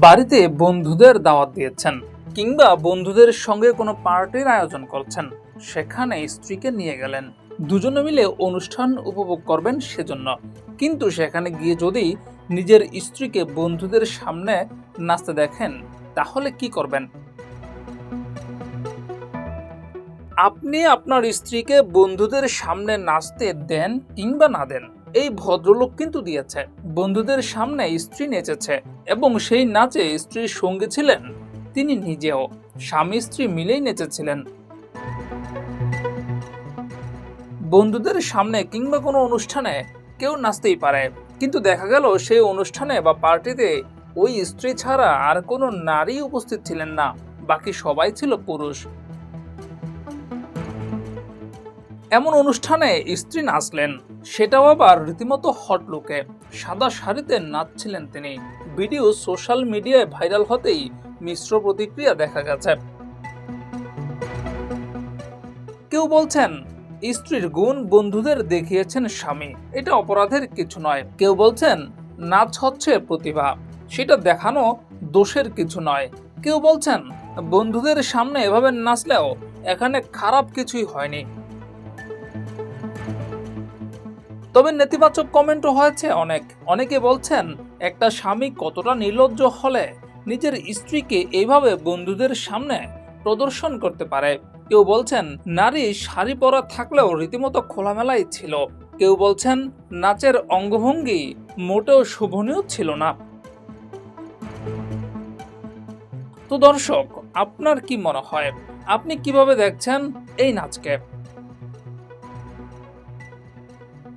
বাড়িতে বন্ধুদের দাওয়াত দিয়েছেন কিংবা বন্ধুদের সঙ্গে কোনো পার্টির আয়োজন করছেন, সেখানে স্ত্রীকে নিয়ে গেলেন, দুজনে মিলে অনুষ্ঠান উপভোগ করবেন সেজন্য। কিন্তু সেখানে গিয়ে যদি নিজের স্ত্রীকে বন্ধুদের সামনে নাচতে দেখেন, তাহলে কি করবেন? আপনি আপনার স্ত্রীকে বন্ধুদের সামনে নাচতে দেন কিংবা না দেন, এই ভদ্রলোক কিন্তু দিয়েছে। বন্ধুদের সামনে স্ত্রী নেচেছে এবং সেই নাচে স্ত্রীর সঙ্গে ছিলেন তিনি নিজেও। স্বামী স্ত্রী মিলেই নেচেছিলেন। বন্ধুদের সামনে কিংবা কোনো অনুষ্ঠানে কেউ নাচতেই পারে, কিন্তু দেখা গেল সেই অনুষ্ঠানে বা পার্টিতে ওই স্ত্রী ছাড়া আর কোনো নারী উপস্থিত ছিলেন না, বাকি সবাই ছিল পুরুষ। এমন অনুষ্ঠানে স্ত্রী নাচলেন, সেটাও আবার রীতিমতো হট লুকে। সাদা শাড়িতে নাচছিলেন তিনি। ভিডিও সোশ্যাল মিডিয়ায় ভাইরাল হতেই মিশ্র প্রতিক্রিয়া দেখা গেছে। কেউ বলছেন স্ত্রীর গুণ বন্ধুদের দেখিয়েছেন স্বামী, এটা অপরাধের কিছু নয়। কেউ বলছেন নাচ হচ্ছে প্রতিভা, সেটা দেখানো দোষের কিছু নয়। কেউ বলছেন বন্ধুদের সামনে এভাবে নাচলেও এখানে খারাপ কিছুই হয়নি। তবে নেতিবাচক কমেন্টও হয়েছে অনেকে বলছেন একটা স্বামী কতটা নির্লজ্জ হলে নিজের স্ত্রীকে এইভাবে বন্ধুদের সামনে প্রদর্শন করতে পারে। কেউ বলছেন নারী শাড়ি পরা থাকলেও রীতিমতো খোলামেলাই ছিল। কেউ বলছেন নাচের অঙ্গভঙ্গি মোটেও শোভনীয় ছিল না। তো দর্শক, আপনার কি মনে হয়? আপনি কিভাবে দেখছেন এই নাচকে?